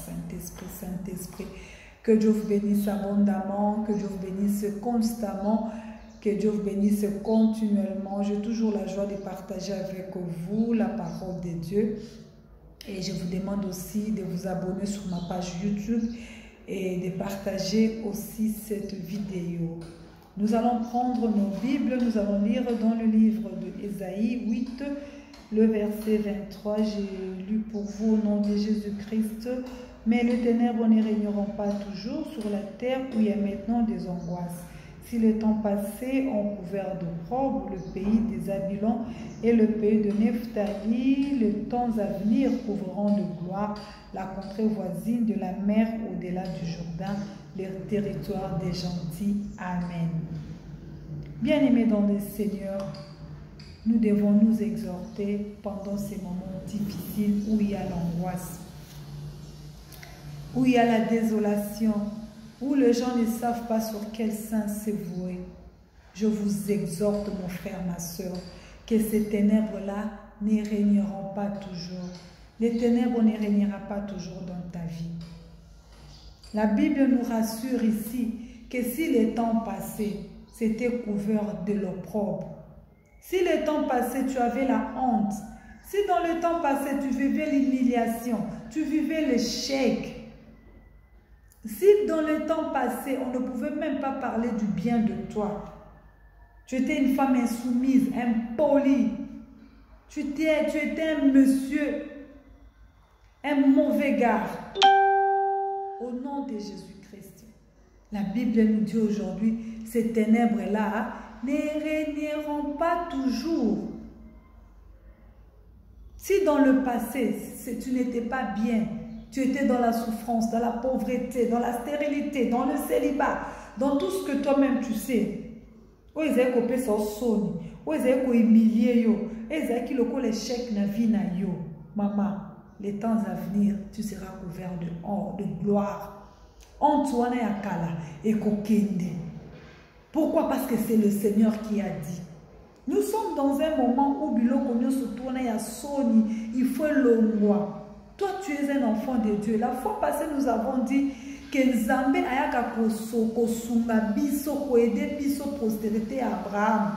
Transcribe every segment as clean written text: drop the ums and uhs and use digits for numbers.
Saint-Esprit, Saint-Esprit. Que Dieu vous bénisse abondamment, que Dieu vous bénisse constamment, que Dieu vous bénisse continuellement. J'ai toujours la joie de partager avec vous la parole de Dieu. Et je vous demande aussi de vous abonner sur ma page YouTube et de partager aussi cette vidéo. Nous allons prendre nos Bibles, nous allons lire dans le livre de Ésaïe 8, le verset 23. J'ai lu pour vous au nom de Jésus-Christ. Mais les ténèbres ne régneront pas toujours sur la terre où il y a maintenant des angoisses. Si les temps passés ont couvert d'opprobre le pays des Zabylons et le pays de Nephtali, les temps à venir couvriront de gloire la contrée voisine de la mer au-delà du Jourdain, le territoire des gentils. Amen. Bien-aimés dans le Seigneur, nous devons nous exhorter pendant ces moments difficiles où il y a l'angoisse, où il y a la désolation, où les gens ne savent pas sur quel sens se vouer. Je vous exhorte, mon frère, ma soeur, que ces ténèbres-là ne régneront pas toujours. Les ténèbres ne régneront pas toujours dans ta vie. La Bible nous rassure ici que si les temps passés, c'était couvert de l'opprobre, si les temps passés, tu avais la honte, si dans le temps passé, tu vivais l'humiliation, tu vivais l'échec, si dans le temps passé, on ne pouvait même pas parler du bien de toi, tu étais une femme insoumise, impolie, tu étais un monsieur, un mauvais gars, au nom de Jésus-Christ, la Bible nous dit aujourd'hui, ces ténèbres-là ne régneront pas toujours. Si dans le passé, tu n'étais pas bien, tu étais dans la souffrance, dans la pauvreté, dans la stérilité, dans le célibat, dans tout ce que toi-même tu sais. Où ils ont coupé son son, où ils ont humilié yo, ils ont qui le coup l'échec na vie na yo. Maman, les temps à venir, tu seras couvert de gloire. Antoine Yakala et Kokende. Pourquoi? Parce que c'est le Seigneur qui a dit. Nous sommes dans un moment où Biloko se tourne à Sony, il faut le roi. Toi, tu es un enfant de Dieu. La fois passée, nous avons dit que Nzambe ayaka kosunga biso, ko aider biso postérité à Abraham.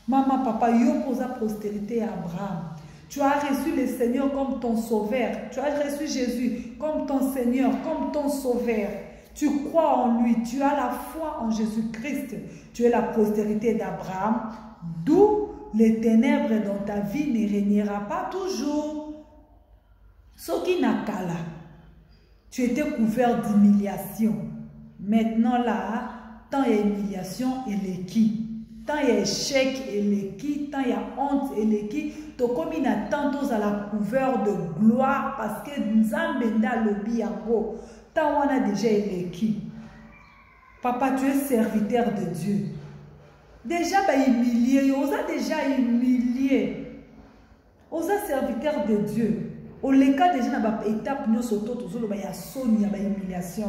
Maman, papa, yo posa postérité à Abraham. Tu as reçu le Seigneur comme ton sauveur. Tu as reçu Jésus comme ton Seigneur, comme ton sauveur. Tu crois en lui. Tu as la foi en Jésus-Christ. Tu es la postérité d'Abraham. D'où les ténèbres dans ta vie ne régnera pas toujours. Ce qui n'a qu'à là, tu étais couvert d'humiliation. Maintenant là, tant il y a humiliation et l'équipe. Tant il y a échec et l'équipe, tant il y a honte et l'équipe, tu comme il a tantôt à la couvert de gloire parce que Nzambenda lobi yango. Tant on a déjà l'équipe. Papa, tu es serviteur de Dieu. Déjà humilié, on a déjà humilié. On a serviteur de Dieu. Au cas déjà dans l'étape nous sauto toujours il y a sonne, il y a humiliation.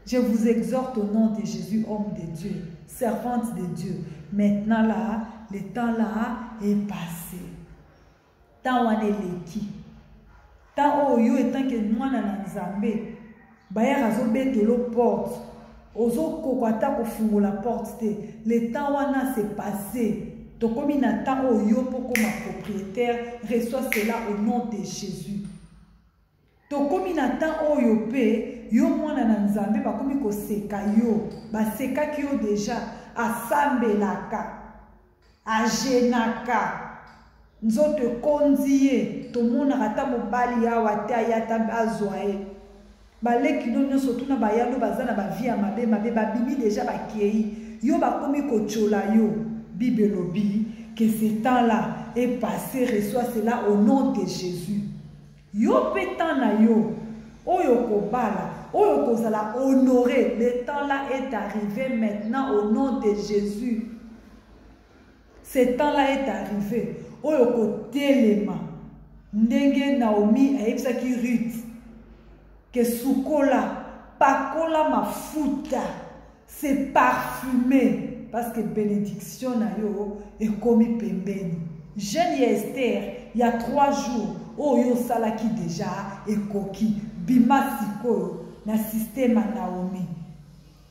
Je vous exhorte au nom de Jésus, homme de Dieu, servante de Dieu. Maintenant là, le temps là est passé. Tant on est l'équipe. Tant oyo etant que moi na Nzambe, baya razobe de l'eau porte. Ozo kokwata kofungola porte te. Le temps wana s'est passé. Donc comme il attend oyo pour comme propriétaire, reçoit cela au nom de Jésus. Donc comme il attend oyo pe, yo mwana na Nzambe ba komi ko seka yo, ba seka ki yo déjà asambelaka, ajenaka. Nzote konzie to mona kata mobali ya wata ya tabazwae baleki no surtout na bayalo bazana ba vie mabe ba bimi déjà ba kei yo ba komi ko chola yo bibelobi que ce temps là est passé, reçoit cela au nom de Jésus. Yo pétan na yo oyo ko bala oyo ko zala honorer, le temps là est arrivé maintenant au nom de Jésus. Ce temps là est arrivé. Oyo telema ndenge Naomi aibisaki Ruth que sukola pakola mafuta c'est parfumé parce que bénédiction na yo est commis pembeni. Jeune Esther il y a 3 jours oyo salaki déjà ekoki bima sikoyo na système Naomi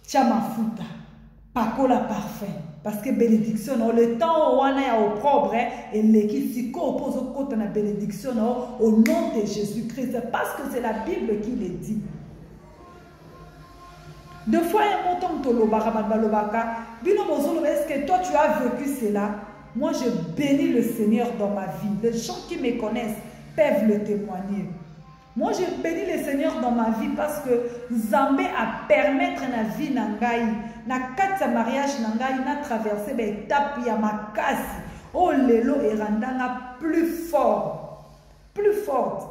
tia mafuta pakola parfum parce que bénédiction le temps où on est au propre et l'équipe pose au côté de la bénédiction au nom de Jésus-Christ parce que c'est la Bible qui le dit. Deux fois un montant de est-ce que toi tu as vécu cela? Moi je bénis le Seigneur dans ma vie. Les gens qui me connaissent peuvent le témoigner. Moi je bénis le Seigneur dans ma vie parce que Zambé a permettre na vie nangai na kati mariage nangai na traverser des étapes ya makasi. Oh lelo erandanga plus fort, plus forte.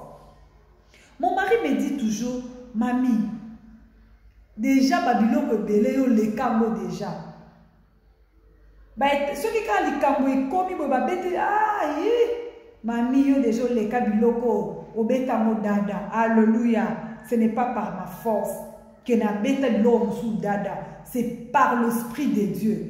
Mon mari me dit toujours, mamie, déjà Babylone belé yo le kambo déjà. Bah ceux qui quand les kambo est commis ba bete ah mamie yo déjà le kabiloko obetamo dada. Alléluia. Ce n'est pas par ma force que na beta l'homme sous dada, c'est par l'esprit de Dieu.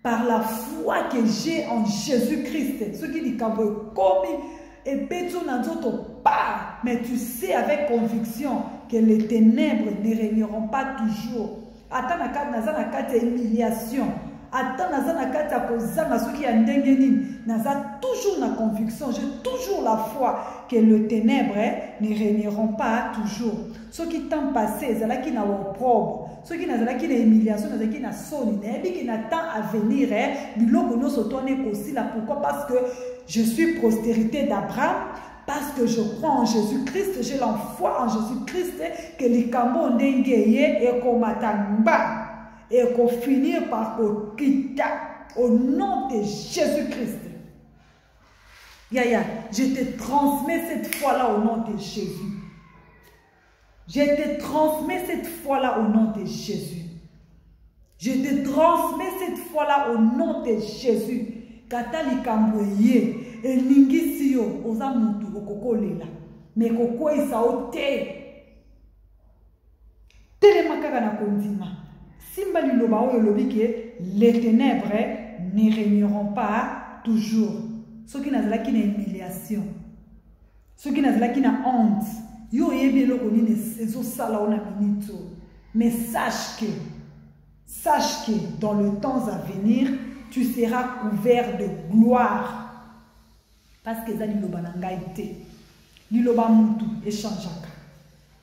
Par la foi que j'ai en Jésus-Christ. Ce qui dit kambo commis et pétou dans notre part, mais tu sais avec conviction que les ténèbres ne régneront pas toujours. Attends na kati humiliation. Attends na kati kozanga soki ya ndenge nini. Naza toujours na conviction, j'ai toujours la foi que les ténèbres ne régneront pas toujours. Ceux qui t'ont passé, c'est là qui n'a pas opprobre. Ceux qui n'ont pas humiliation, ceux qui n'ont pas sonné, qui n'ont pas à venir, pourquoi? Parce que je suis postérité d'Abraham, parce que je crois en Jésus-Christ, j'ai la foi en Jésus-Christ, que les cambons n'engayent et qu'on m'attend et qu'on finit par quitter au nom de Jésus-Christ. Yaya, je te transmets cette foi-là au nom de Jésus. Je te transmets cette foi-là au nom de Jésus. Je te transmets cette foi-là au nom de Jésus. Katali kamboye, elingisiyo, oza mutu okokolela. Mais koko isa ote. Telemakaka na kondima. Simba liloba oyo lobi ke les ténèbres ne régneront pas toujours. Ceux qui n'ont pas de humiliation, ceux qui n'ont pas de honte, mais sache que dans le temps à venir, tu seras couvert de gloire. Parce que ça liloba nangaïté, liloba mutu échangeaka,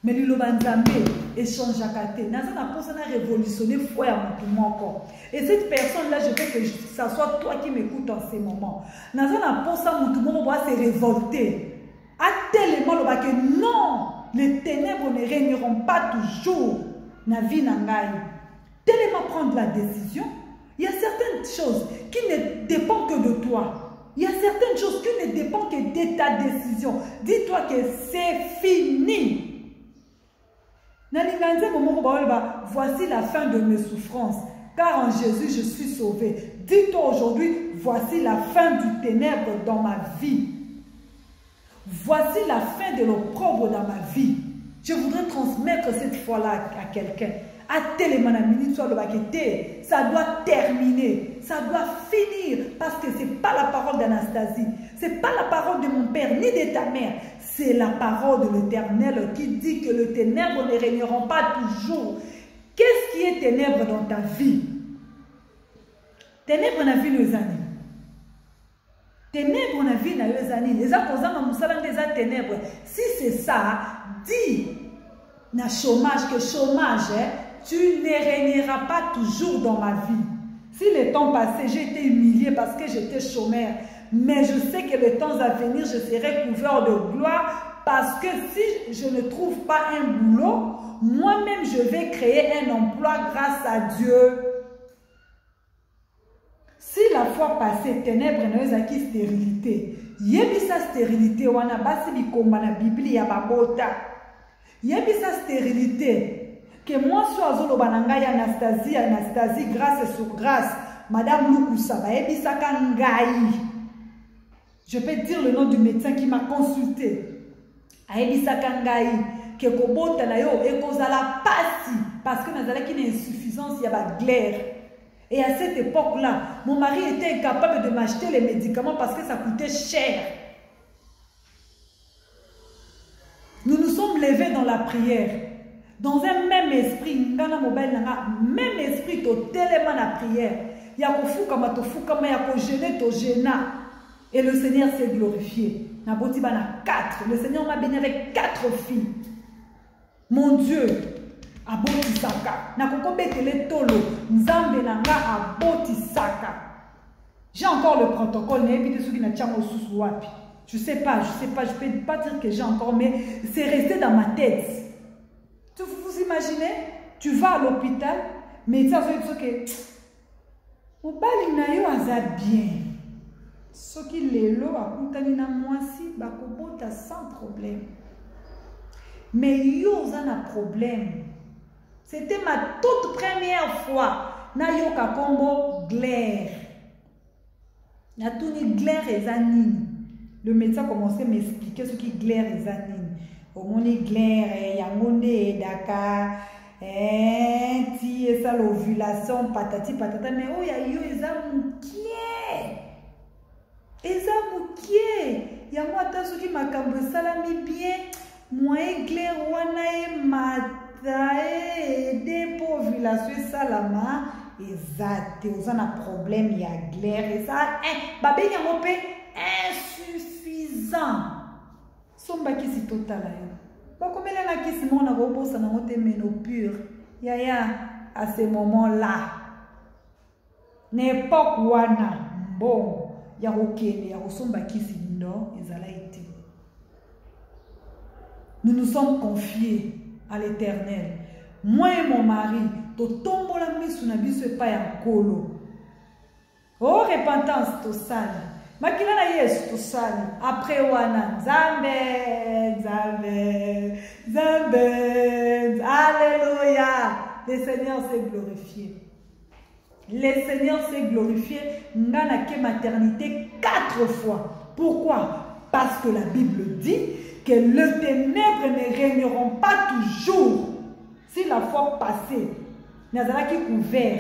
mais liloba nzambe échangeaka te. Nazana personne a révolutionné foi à mutu encore. Et cette personne-là, je veux que ça soit toi qui m'écoutes en ce moment. Nazana personne mutu moko va se révolter. À tellement que non, les ténèbres ne régneront pas toujours. Na vie nangai. Tellement prendre la décision. Il y a certaines choses qui ne dépendent que de toi. Il y a certaines choses qui ne dépendent que de ta décision. Dis-toi que c'est fini. Voici la fin de mes souffrances. Car en Jésus, je suis sauvé. Dis-toi aujourd'hui, voici la fin du ténèbre dans ma vie. Voici la fin de l'opprobre dans ma vie. Je voudrais transmettre cette foi-là à quelqu'un. À télémanamini, soit le baqueté. Ça doit terminer. Ça doit finir. Parce que ce n'est pas la parole d'Anastasie. Ce n'est pas la parole de mon père ni de ta mère. C'est la parole de l'Éternel qui dit que les ténèbres ne régneront pas toujours. Qu'est-ce qui est ténèbres dans ta vie? Ténèbres dans la vie nos années. Ténèbres dans la vie nos années. Les gens ténèbres. Si c'est ça, dis na chômage que chômage, tu ne régneras pas toujours dans ma vie. Si le temps passé, j'ai été humilié parce que j'étais chômeur. Mais je sais que le temps à venir, je serai couvert de gloire parce que si je ne trouve pas un boulot, moi-même, je vais créer un emploi grâce à Dieu. Si la fois passée, ténèbres nous acquis stérilité, yebisa stérilité, wana basi bikomba na Bible ya babota. Yebisa stérilité, que moi sois zolobananga Anastasie, grâce sur grâce, Madame Lukusaba, yebisa kangai. Je peux dire le nom du médecin qui m'a consulté. Yebisa kangai. Que kobota na yo ekozala pasi parce que nazala qui une insuffisance il y a ba glaire. Et à cette époque-là, mon mari était incapable de m'acheter les médicaments parce que ça coûtait cher. lever dans la prière. Dans un même esprit, même esprit, to tellement la prière. Yako fukama to fukama, yako gêner to gêna. Et le Seigneur s'est glorifié. Naboti bana 4. Le Seigneur m'a béni avec 4 filles. Mon Dieu, aboti saka. Nakoko betele tolo. Nzambe nanga aboti saka. J'ai encore le protocole. Je sais pas, je peux pas dire que j'ai encore, mais c'est resté dans ma tête. Vous imaginez? Tu vas à l'hôpital, mais ça veut dire que mon bali na yo aza bien. Ce qui lelo a kontani na mwasi bakobota sans problème. Mais yo za na problème. C'était ma toute première fois na yo ka kombo glaire. Na tuni glaire et zanine. Le médecin commençait à m'expliquer ce qui glaire et zanine. Au monde glaire, yangonde, daka, ti et ça l'ovulation, patati patata. Mais oh ya yo ezamoukie. Ezamoukie. Yango ata ce qui m'a cambré salami bien. Moi glaire wana e mata e de ovulation salama. Exact. Vous avez un problème, il y a glaire et ça. Babé yango pe insuffisant. Somba qui si total là. Comme elle a qui si mon abo ça n'a pas ménopure. Yaya à ce moment-là. N'importe wana bon. Ya okene ya somba qui si non, ils allaient été. Nous nous sommes confiés à l'Éternel. Moi et mon mari, to tombo la misu na biso pa ya kolo. Oh repentance to sali. Makila na Yesu to sali. Après wana Nzambe, Nzambe, Nzambe. Alléluia. Le Seigneur s'est glorifié. Le Seigneur s'est glorifié. Ngana ke maternité 4 fois. Pourquoi? Parce que la Bible dit que les ténèbres ne régneront pas toujours. Si la fois passée, nous avons couvert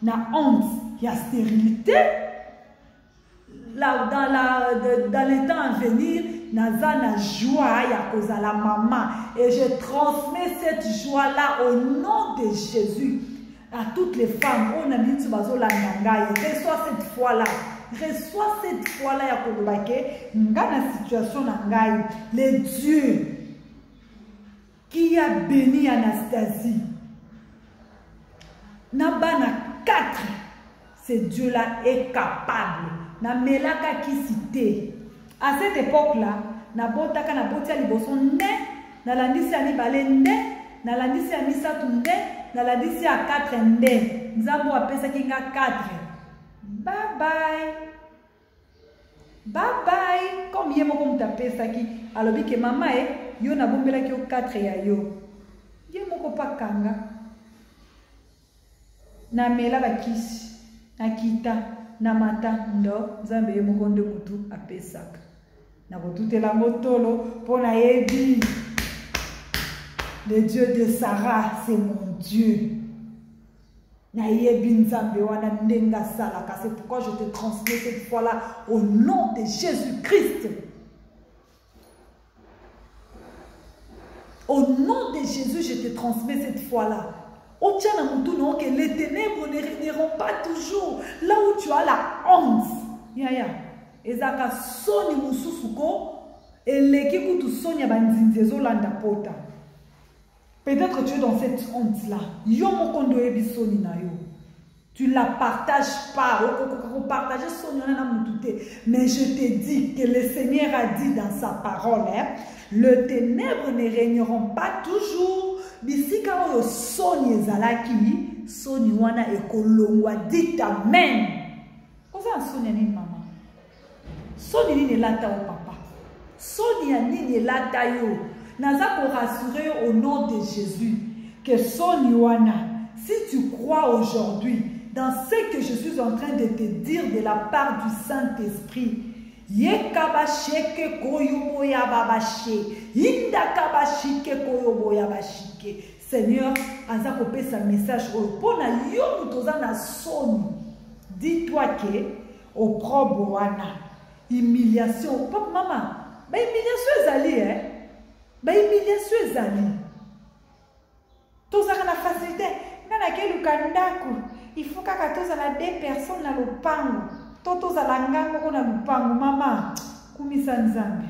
la honte, il y a stérilité, là, dans les temps à venir, nous avons la joie à cause de la maman. Et je transmets cette joie-là au nom de Jésus à toutes les femmes. On a mis reçois cette foi-là. Reçois cette foi-là à Kolobake. Dans la situation, le Dieu qui a béni Anastasie. Nabana 4, ce Dieu-là est capable. Na melaka qui cité. À cette époque-là, nabotaka nabotia liboso nde, na landisi ya mibale nde, na landisi ya misatu nde, na landisi ya 4 nde. Nzambo apesa kinga 4. Bye bye. Bye bye. Comme yemo comme tapesa ki, alobi ke mama yo na bombela ki o 4 ya yo. Yemo ko pa kanga. Na mela bakisi, na kita, na mata ndo, Nzambe ye mokonde mutu apesaka. Na kotutela motolo pona yebi. Le Dieu de Sarah, c'est mon Dieu. Na yebi Nzambe wana ndenga salaka. C'est pourquoi je te transmets cette fois-là au nom de Jésus-Christ. Au nom de Jésus, je te transmets cette fois-là. Au tient non que les ténèbres ne régneront pas toujours. Là où tu as la honte. Yaya. Ezaka soni mususuko. Et l'équipe tu sonia banzinzezo landa pota. Peut-être tu es dans cette honte-là. Yo mokondo ebi soni na yo. Tu ne la partages pas. Partager son mais je te dis que le Seigneur a dit dans sa parole, les ténèbres ne régneront pas toujours. Bisika oyo soni ezalaki, soni wana ekolongwa. Dites amen. Oza soni ya nini mama? Soni nini elata o papa? Soni ya nini elata yo? Naza ko rassurer au nom de Jésus que soni wana, si tu crois aujourd'hui dans ce que je suis en train de te dire de la part du Saint-Esprit, Yekabasheke koyobo yababashe, indakabashike koyobo yabashike. Seigneur, azako pesa message opona yo mutoza na soni. Dis-toi que au probo wana humiliation, papa maman, mais humiliation ezali Ba humiliation ezali. Tozaka na facilité. Ngana ke lukandako. Il faut kaka tozala 2 personnes na lopango. Tozala ngango ko na lopango mama. Kumisa nzambe.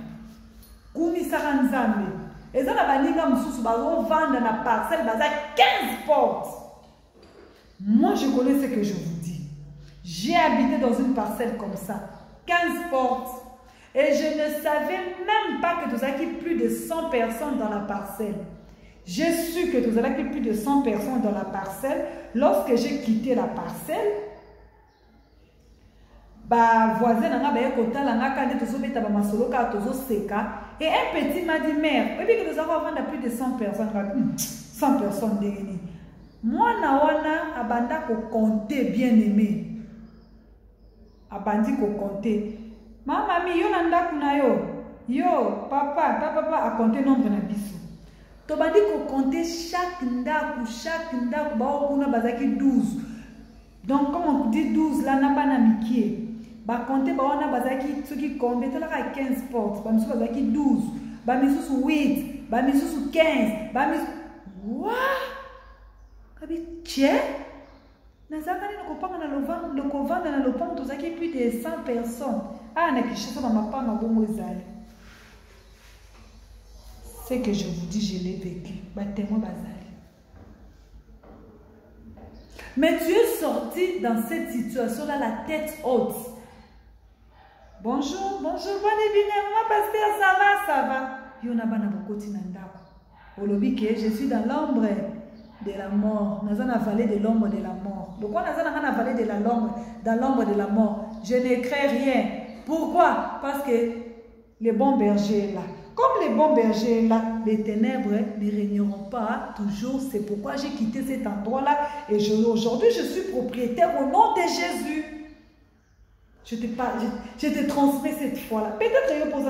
Kumisa nzambe. Ezana baninga mususu bazo vendre na parcelle baza 15 portes. Moi je connais ce que je vous dis. J'ai habité dans une parcelle comme ça. 15 portes. Et je ne savais même pas que nous avions plus de 100 personnes dans la parcelle. J'ai su que nous avions plus de 100 personnes dans la parcelle lorsque j'ai quitté la parcelle. Bah, voisin n'a pas écouté la n'a qu'à tous obéir à ma solo car tous seka. Et un petit m'a dit mère, et puis que nous avons vendu plus de 100 personnes. 100 personnes dérénies. Moi, nawana abanda ko compter bien aimé. Abandi ko compter. Maman mi yo nanda kuna yo papa a compter nombre na biso. To bandi ko compter chaque ndaku ba kuna bazaki 12. Donc comme on dit 12 là na bana mikie. Ba compter ba ona bazaki soki combien to la 15 portes, ba miso bazaki 12, ba miso 8, ba miso 15, ba miso wa kabi tche. Nazakani no kopanga na lovan, le kovanda na lopango tozaki plus de 100 personnes. Ah na kishasa mama pa mabongo ezali. Ce que je vous dis, je l'ai vécu. Ba témoin bazali. Mais tu es sorti dans cette situation-là la tête haute. Bonjour, bonjour, bonne évidemment, moi pasteur, ça va. Yonaba na bokoti nandako. Olobi que je suis dans l'ombre de la mort. Nous avons avalé de l'ombre de la mort. Donc, quand nous avons avalé de dans l'ombre de la mort, je ne crains rien. Pourquoi? Parce que les bons bergers là. Comme les bons bergers là, les ténèbres ne régneront pas toujours. C'est pourquoi j'ai quitté cet endroit-là. Et aujourd'hui, je suis propriétaire au nom de Jésus. Je te transmets cette foi-là. Peut-être que je pose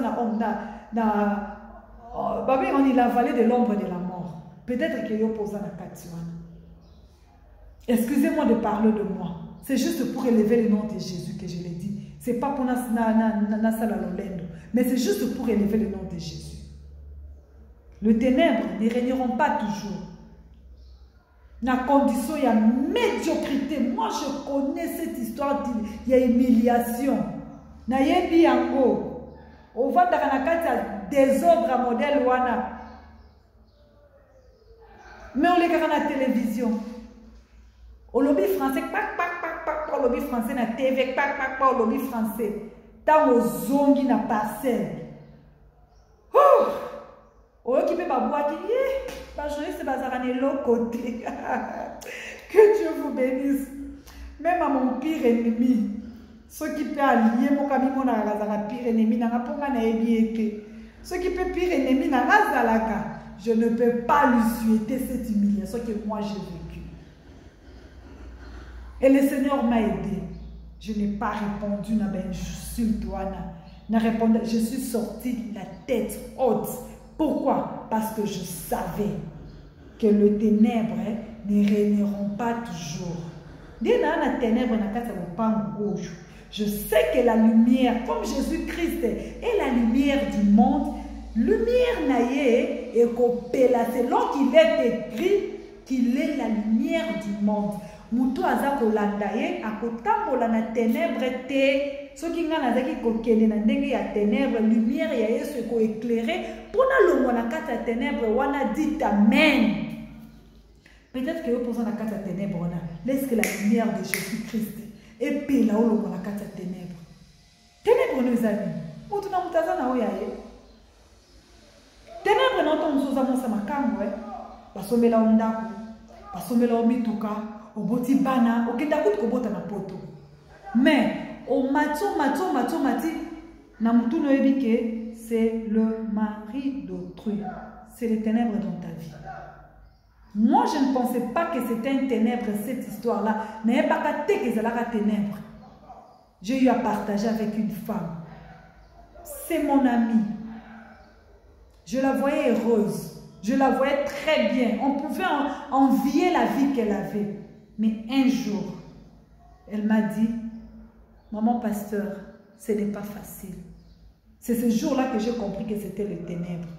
on est la vallée de l'ombre de la mort. Peut-être que je pose la Katiwana. Excusez-moi de parler de moi. C'est juste pour élever le nom de Jésus que je l'ai dit. Ce n'est pas pour mais c'est juste pour élever le nom de Jésus. Les ténèbres ne régneront pas toujours. Dans la condition, il y a médiocrité. Moi, je connais cette histoire. Il y a humiliation. Nayebi yango. On va dans la désordre à modèle wana. Mais on les regarde à la télévision. Au lobby français, au lobby français na TV, au lobby français. Tant aux zongi na parcelle. Oh, qui peut pas boire qui est. C'est bazarane l'autre côté. Que Dieu vous bénisse. Même à mon pire ennemi, ceux qui peuvent allier mon camion à la pire ennemi, n'a pas na ebieke. Ceux qui peuvent pire ennemi n'a pas. Je ne peux pas lui souhaiter cette humiliation que moi j'ai vécue. Et le Seigneur m'a aidé. Je n'ai pas répondu na ben insulte na répondu. Je suis sortie la tête haute. Pourquoi? Parce que je savais que les ténèbres ne régneront pas toujours. Je sais que la lumière, comme Jésus-Christ est la lumière du monde, lumière naïe et copéla, selon qu'il est écrit qu'il est la lumière du monde. Muto azako landaye akotambola na ténèbres te. Ce qui n'a pas été na ténèbres, lumière ya Yesu ko éclairer pour na longo na kata ténèbres wana dit amen. Peut-être que vous posez la carte à ténèbres, laisse que la lumière de Jésus-Christ et puis là où la carte à ténèbres. Ténèbres nos amis. Où tu n'as pas na oyaye. Ténèbres non ton soza mo sama kamwe. Basomela ondako. Basomela omituka, oboti bana, okenda kuti kobota na poto. Mais au mati na mutu no ebike c'est le mari d'autrui. C'est les ténèbres dans ta vie. Moi, je ne pensais pas que c'était un ténèbre, cette histoire-là. Mais pas que c'était un ténèbre. J'ai eu à partager avec une femme. C'est mon amie. Je la voyais heureuse. Je la voyais très bien. On pouvait envier la vie qu'elle avait. Mais un jour, elle m'a dit, maman pasteur, ce n'est pas facile. C'est ce jour-là que j'ai compris que c'était le ténèbre.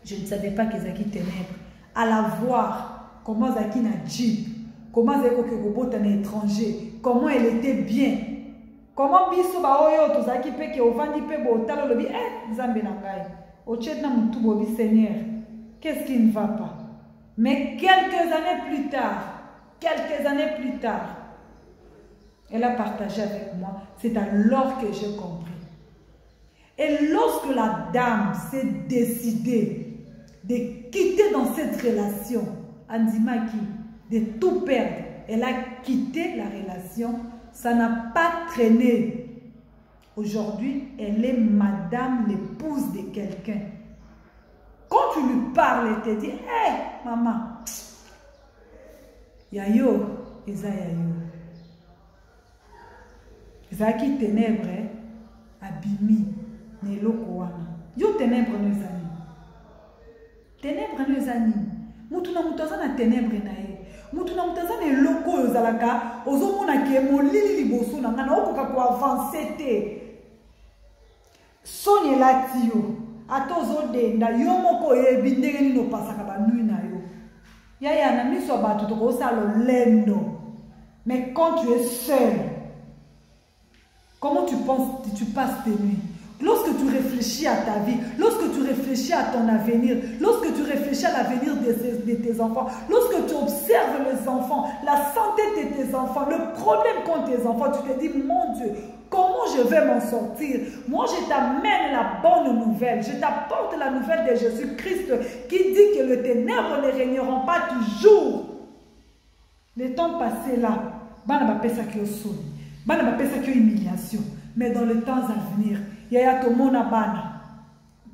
Je ne savais pas qu'ils étaient ténèbres. À la voir, comment Zaki n'a dit, comment Zaki est un étranger, comment elle était bien. Comment biso ba oyo to Zaki pe ke ovandi pe bo talo lobi Nzambe na ngai. Ochetna mutu bobi Seigneur. Qu'est-ce qui ne va pas? Mais quelques années plus tard, elle a partagé avec moi. C'est alors que j'ai compris. Et lorsque la dame s'est décidée de quitter dans cette relation, Andimaki, de tout perdre, elle a quitté la relation, ça n'a pas traîné. Aujourd'hui, elle est madame, l'épouse de quelqu'un. Quand tu lui parles, elle te dit, hé, maman, yayo, eza yayo. Eza qui ténèbre, abimi, neloko wana. Yo ténèbre nos amis. Ténèbre nos amis. Mutuna mutaza na ténèbre na ye. Mutuna mutaza na eloko ozalaka, ozomona ke molili liboso na ngana okoka ko avancer te. Sonye lati yo. Atozo denda yo moko yebi ndenge nino pasaka ba nui na yo. Yaya na miso batu to ko salo lendo. Mais quand tu es seul, comment tu penses, tu passes tes nuits? Lorsque tu réfléchis à ta vie, lorsque tu réfléchis à ton avenir, lorsque tu réfléchis à l'avenir de tes enfants, lorsque tu observes les enfants, la santé de tes enfants, le problème qu'ont tes enfants, tu te dis, mon Dieu, comment je vais m'en sortir? Moi, je t'amène la bonne nouvelle. Je t'apporte la nouvelle de Jésus-Christ qui dit que les ténèbres ne régneront pas toujours. Le temps passé là, bana ba pesa ki osoni, bana ba pesa ki humiliation. Mais dans les temps à venir, il y a tout le monde à bana.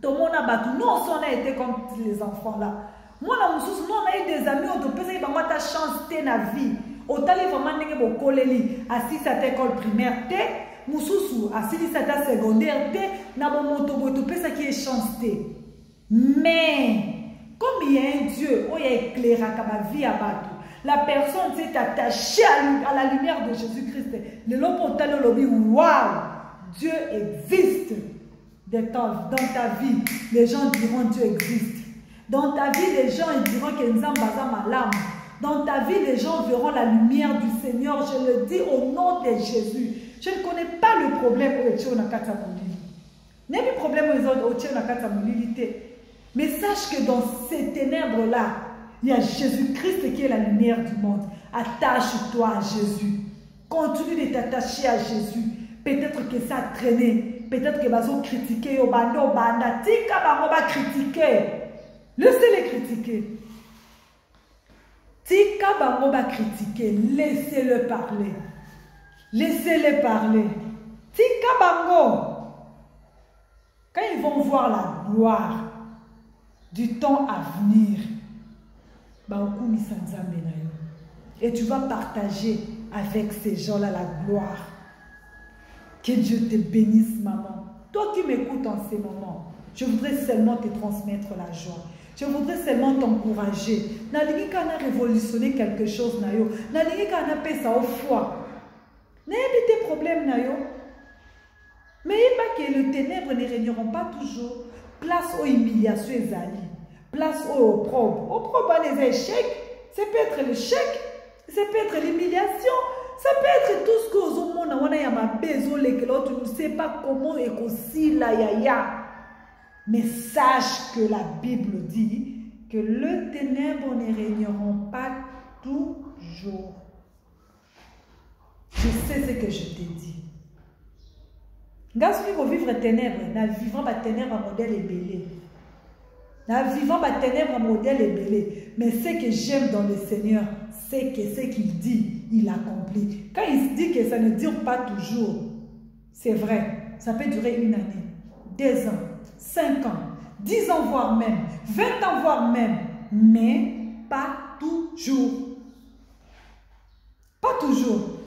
Tout le monde à battu. Nous, on a été comme les enfants là. Moi, nous, on a eu des amis, on a pensé que ta chance, t'es la vie. Autant les vraiment n'est pas collé, assis à ta école primaire, t'es, moussousou, assis à ta secondaire, t'es, n'a pas mon tobo, tu penses qui est chance, t'es. Mais, comme il y a un Dieu, où il y a éclairé à ma vie à battu. La personne s'est attachée à la lumière de Jésus-Christ. Le lopotal lobby, waouh, Dieu existe. Dans ta vie, les gens diront Dieu existe. Dans ta vie, les gens diront que Nzambaza malam. Dans ta vie, les gens verront la lumière du Seigneur. Je le dis au nom de Jésus. Je ne connais pas le problème au Tchonakata Moulili. N'est pas le problème au Tchonakata Moulili. Mais sache que dans ces ténèbres-là, il y a Jésus-Christ qui est la lumière du monde. Attache-toi à Jésus. Continue de t'attacher à Jésus. Peut-être que ça a traîné. Peut-être que vas critiquer. Tika va critiquer. Laissez-les critiquer. Tika va critiquer. Laissez-le parler. Laissez-les parler. Tika bango. Quand ils vont voir la gloire du temps à venir, et tu vas partager avec ces gens-là la gloire. Que Dieu te bénisse, maman. Toi qui m'écoutes en ces moments, je voudrais seulement te transmettre la joie. Je voudrais seulement t'encourager. Nalingi kana révolutionner quelque chose na yo. Nalingi kana pesa au foi. N'ayez tes problèmes na yo. Mais il pas que les ténèbres ne régneront pas toujours. Place aux humiliations et zali. Place aux opprobes. Opprobes les échecs. Ça peut être l'échec. Ça peut être l'humiliation. Ça peut être tout ce que vous avez besoin. Tu ne sais pas comment et aussi la yaya. Mais sache que la Bible dit que les ténèbres ne régneront pas toujours. Je sais ce que je t'ai dit. Lorsque vous vivre ténèbres, nous vivons des ténèbres à modèle ébélé. Nous vivons des ténèbres à modèle ébélé. Mais ce que j'aime dans le Seigneur, c'est que ce qu'il dit, il accomplit. Quand il se dit que ça ne dure pas toujours, c'est vrai, ça peut durer 1 année, 2 ans, 5 ans, 10 ans voire même, 20 ans voire même, mais pas toujours. Pas toujours.